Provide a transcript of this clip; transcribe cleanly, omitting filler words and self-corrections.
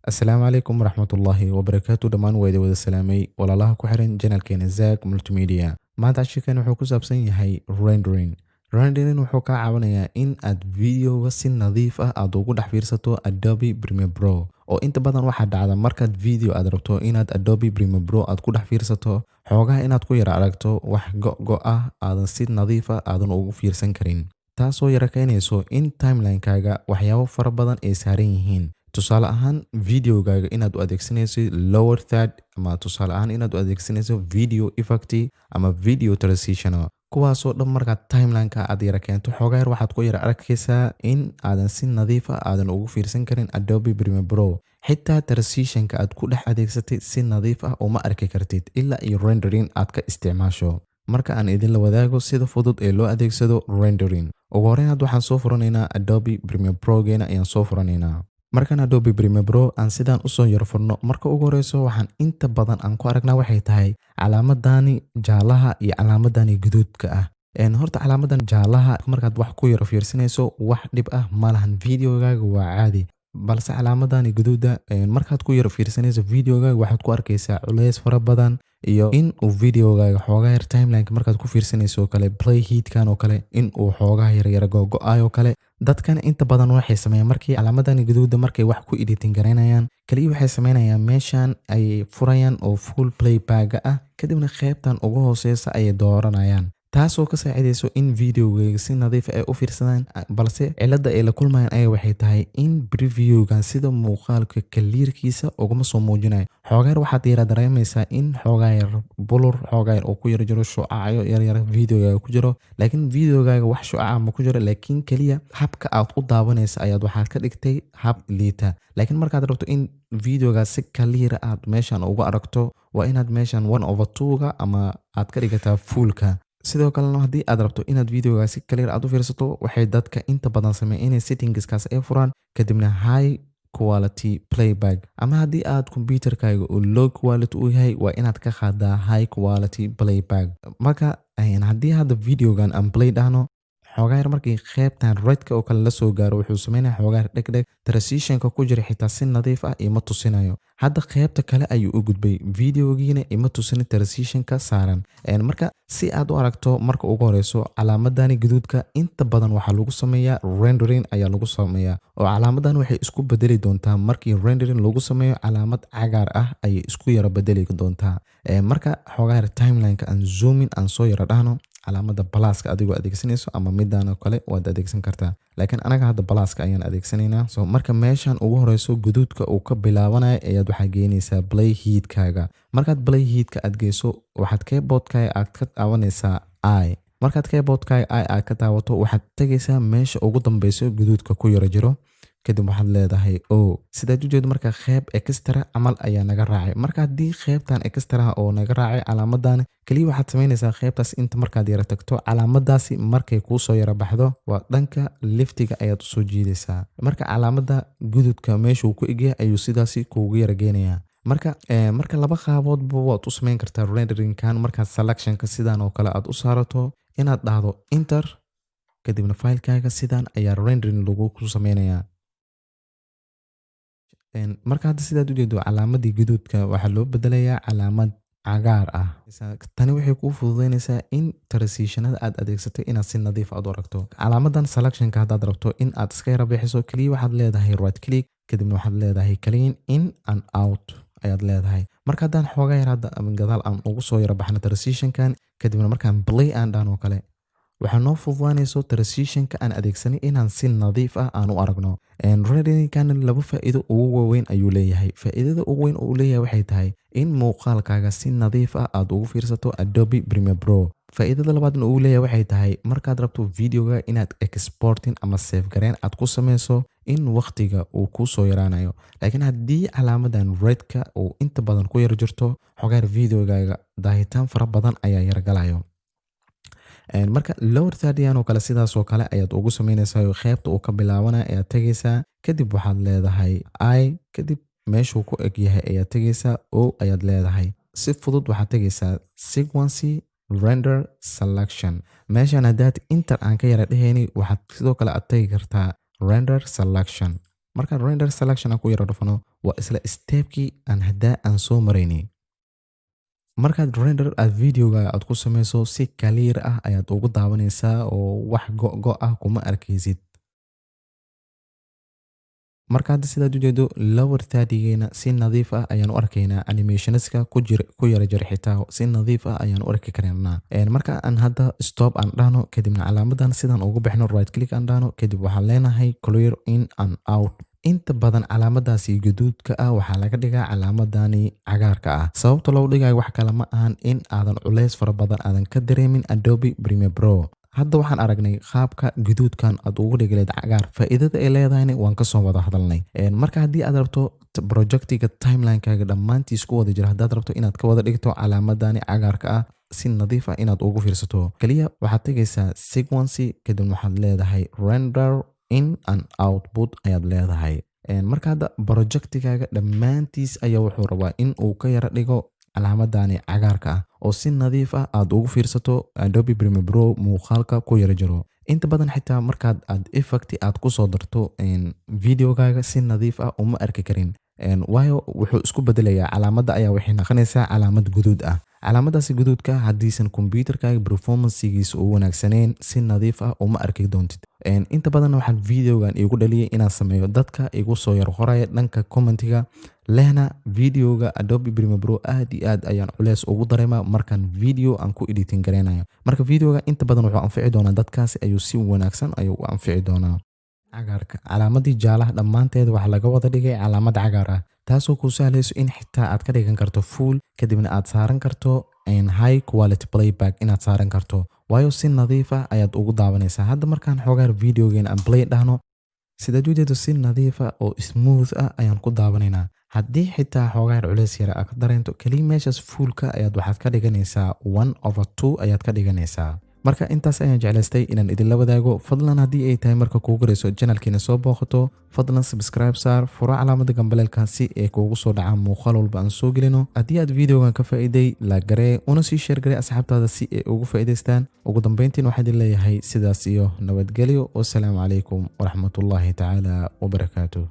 Asalaamu calaykum waraxmatullaahi wabarakaatu dhammaan waa idin wada salaamay walaalaha ku xiran janalkeena Zack Multimedia. Maanta casharkan wuxuu ku saabsan yahay rendering. Rendering wuxuu kaa caawinayaa in aad videoga si nadiif ah aad ugu dhex fiirsato Adobe Premiere Pro. Oo inta badan waxaa dhacda markaad video aad rabto inaad Adobe Premiere Pro aad ku dhex fiirsato, xoogaha inaad ku yara aragto wax go ah aadan si nadiif ah aadan ugu fiirsan karin. Taasoo yara keenayso in timeline-kaaga waxyaabo fara badan ay saaran yihiin. Tusaale ahaan videogaaga inaad u adeegsanayso lower third ama tusaale ahaan inaad u adeegsanayso video effect ama video transition kuwaasoo dhan markaad timeline-ka aad yara keento xoogaa yar waxaad ku yara arkaysaa in aadan si nadiif ah aadan ugu fiirsan karin Adobe Premiere Pro. Xitaa transition-ka aad ku dhex adeegsatay si nadiif ah uma arki kartid ilaa iyo rendering aad ka isticmaasho. Marka aan idin la wadaago sida fudud ee loo adeegsado rendering. Ugu horreyn hadda waxaan soo furanaynaa Adobe Premiere Pro-geena ayaan soo furanaynaa. Markaan Adobe Premiere Pro aan sidaan u soo yar furno marka ugu horeyso waxaan inta badan aan ku aragnaa waxay tahay calaamadani jaalaha iyo calaamadani guduudka ah. Horta calaamadan jaalaha markaad wax ku yara fiirsanayso wax dhib ah ma lahan videogaaga waa caadi. Balse calaamadani guduuda markaad ku yara fiirsanayso videogaaga waxaad ku arkaysaa culays fara badan iyo in uu videogaaga xoogaa yar timeline markaad ku fiirsanayso kale play heat-kan oo kale in uu xoogaa yar go'ayo kale. Dadkan inta badan waxay sameeyaan markii calaamadani guduuda markay wax ku editing gareynayaan kaliya waxay sameynayaan meeshan ay furayaan oo full playback ah kadibna qaybtan ugu hooseysa ay dooranayaan. taasoo ka saacidayso in videogaaga si nadiif ah ay u fiirsadaan balse cilada ay la kulmayaan ay waxay tahay in previewgan sida muuqaalka clearkiisa uguma soo muujinayo. Xoogaar waxaad yara dareemaysaa in xoogaar blur xoogaar oo ku yara jiro shucaayo yar videogaaga ku jiro laakiin videogaaga wax shucaaca ma ku jiro laakiin kaliya habka aad u daawanaysa ayaad waxaad ka dhigtay hab liita. Laakiin markaad rabto in videoga si clear aad meeshan uga aragto waa inaad meeshan 1/2ga ama aad ka dhigataa fullka. sidoo kalena haddii aad rabto inaad videoga si clear aad u fiirsato waxay dadka inta badan sameeyaan inay settingskaas ay furaan kadibna high quality playback ama haddii aad computerkaaga oo low quality u yahay waa inaad ka qaadaa high quality playback. Marka haddii hadda videogan aan play dhahno xoogaar markii qaybtan redka oo kale la soo gaaro wuxuu sameeyaa xoogaar dhegdheg transitionka ku jira xitaa si nadiif ah ima tusinayo. Hadda qaybta kale ayuu u gudbay videogiina ima tusin transitionka saaran. Marka si aad u aragto marka ugu horeyso calaamadani guduudka inta badan waxaa lagu sameeyaa rendering ayaa lagu sameeyaa oo calaamadan waxay isku bedeli doontaa markii rendering lagu sameeyo calaamad cagaar ah ayay isku yara bedeli doontaa. Marka xoogaar timeline-ka aan zooming aan soo yara dhahno calaamada pluska adigoo adeegsanayso ama midaan kale waad adeegsan kartaa laakiin anaga hadda pluska ayaan adeegsanaynaa. So marka meeshan ugu horeyso guduudka uu ka bilaabanayo ayaad waxaa geynaysaa play heat-kaaga. Markaad play heat-ka aad geyso waxaad keyboardkaaga aad ka daawanaysaa i. Markaad keyboardkaaga i aad ka daawato waxaad tagaysaa meesha ugu dambeyso guduudka ku yara jiro kadib waxaad leedahay sidaad u jeedo marka qayb extra camal ayaa naga raacay. Marka haddii qaybtan extra oo naga raacay calaamadan kaliya waxaad sameynaysaa qaybtaas inta markaad yara tagto calaamadaasi markay kuu soo yara baxdo waa dhanka liftiga ayaad u soo jiidaysaa. Marka calaamada gududka meesha uu ku egyahay ayuu sidaasi kuugu yara geenayaa. Marka laba qaaboodba waad u sameyn kartaa renderingkan markaad selectionka sidaan oo kale aad u saarato inaad dhahdo enter kadibna filekaaga sidaan ayaa rendering lagu ku sameynayaa. Marka hadda sidaad u jeedo calaamadii guduudka waxaa loo bedelayaa calaamad cagaar ah. Tani waxay kuu fududeynaysaa in transitionada aad adeegsatay inaad si nadiif ah u aragto. Calaamadan selectionka haddaad rabto in aad iska yara bixiso kaliya waxaad leedahay right click kadibna waxaad leedahay clean in and out ayaad leedahay. Marka haddaan xoogaa yar hadda gadaal aan ugu soo yara baxno transitionkan kadibna markaan play aan dhahno kale waxaa noo fududaanayso transitionka aan adeegsanay inaan si nadiif ah aan u aragno. Renderingkan laba faa'iido ugu waaweyn ayuu leeyahay. Faa'iidada ugu weyn oo uu leeyahay waxay tahay in muuqaalkaaga si nadiif ah aad ugu fiirsato Adobe Premiere Pro. Faa'iidada labaadna uu leeyahay waxay tahay markaad rabto videoga inaad exporting ama save gareyn aad ku sameyso in waqtiga uu ku soo yaraanayo. Laakiin haddii calaamadan redka uu inta badan ku yara jirto xogaar videogaaga daahitaan fara badan ayaa yara galayo. Marka lower third oo kale sidaas oo kale ayaad ugu sameynaysaa qaybta uu ka bilaabanayo ayaad tagaysaa kadib waxaad leedahay i kadib meeshuu ku eg yahay ayaad tagaysaa ayaad leedahay. Si fudud waxaad tagaysaa sequence render selection. Meeshan haddaad inter aan ka yara dhehayni waxaad sidoo kale aad tagi kartaa render selection. Marka render selection aan ku yara dhufano waa isla stepkii aan hadda aan soo maraynay. Markaad render aad videoga aad ku sameyso si clear ah ayaad ugu daawanaysaa oo wax go ah kuma arkaysid. Marka hadda sidaad u jeedo lower third-geena si nadiif ah ayaan u arkaynaa, animationska ku yara jar xitaa si nadiif ah ayaan u arki kareynaa. Marka aan hadda stop aan dhahno kadibna calaamadan sidaan ugu bixno right click aan dhahno kadib waxaan leenahay clear in and out. Inta badan calaamadaasi guduudka ah waxaa laga dhigaa calaamadani cagaarka ah. Sababta loo dhigayo wax kale ma ahan in aadan culays fara badan aadan ka dareemin Adobe Premiere Pro. Hadda waxaan aragnay qaabka guduudkan aad ugu dhigileed cagaar. Faa'iidada ay leedahayna waan ka soo wada hadalnay. Marka haddii aad rabto projectiga timeline-kaaga dhammaantiis ku wada jira, haddaad rabto inaad ka wada dhigto calaamadani cagaarka ah si nadiif ah inaad ugu fiirsato, kaliya waxaad tegaysaa sequence kadib waxaad leedahay render in and output ayaad leedahay. Marka hadda projectigaaga dhammaantiis ayaa wuxuu rabaa in uu ka yara dhigo calaamadani cagaarka ah oo si nadiif ah aad ugu fiirsato Adobe Premiere Pro muuqaalka ku yara jiro. Inta badan xitaa markaad aad effect aad ku soo darto videogaaga si nadiif ah uma arki karin, waayo wuxuu isku bedelayaa calaamadda ayaa waxay noqonaysaa calaamad guduud ah. Calaamadaasi guduudka haddiisan computerkaaga performance-giisa u wanaagsaneen si nadiif ah uma arki doontid. Inta badan waxaan videogan igu dhaliyay inaan sameeyo dadka igu soo yar qoraya dhanka commentiga lehna videoga Adobe Premiere Pro aad iyo aad ayaan culays ugu dareemaa markaan video aan ku editing gareynayo. Marka videoga inta badan wuxuu anfici doonaa dadkaasi ayuu si wanaagsan ayuu u anfici doonaa. Cagaarka calaamadii jaalaha dhammaanteed waxaa laga wada dhigay calaamad cagaar ah, taasoo kuu sahlayso in xitaa aad ka dhigan karto full kadibna aad saaran karto high quality playback inaad saaran karto, waayo si nadiif ah ayaad ugu daawanaysaa. Hadda markaan xogaar videogeena aan play dhahno sidaad u jeedo si nadiif ah oo smooth ah ayaan ku daawanaynaa. Haddii xitaa xogaar culays yara aad ka dareento kaliya meeshaas fullka ayaad waxaad ka dhiganaysaa 1/2 ayaad ka dhiganaysaa. Marka intaas ayaan jeclaystay inaan idinla wadaago. Fadlan haddii ay tahay marka kuugu horeyso channelkeena soo booqato, fadlan subscribe saar, furo calaamada gambaleelka si ay kuugu soo dhacaan muuqaal walba aan soo gelino. Haddii aad videogan ka faa'iiday, like garee una sii share garee asxaabtaada si ay ugu faa'iidaystaan. Ugu dambeyntiin waxaan idin leeyahay sidaas iyo nabadgelyo. Wassalaamu calaykum waraxmatullaahi tacaala wabarakaatuh.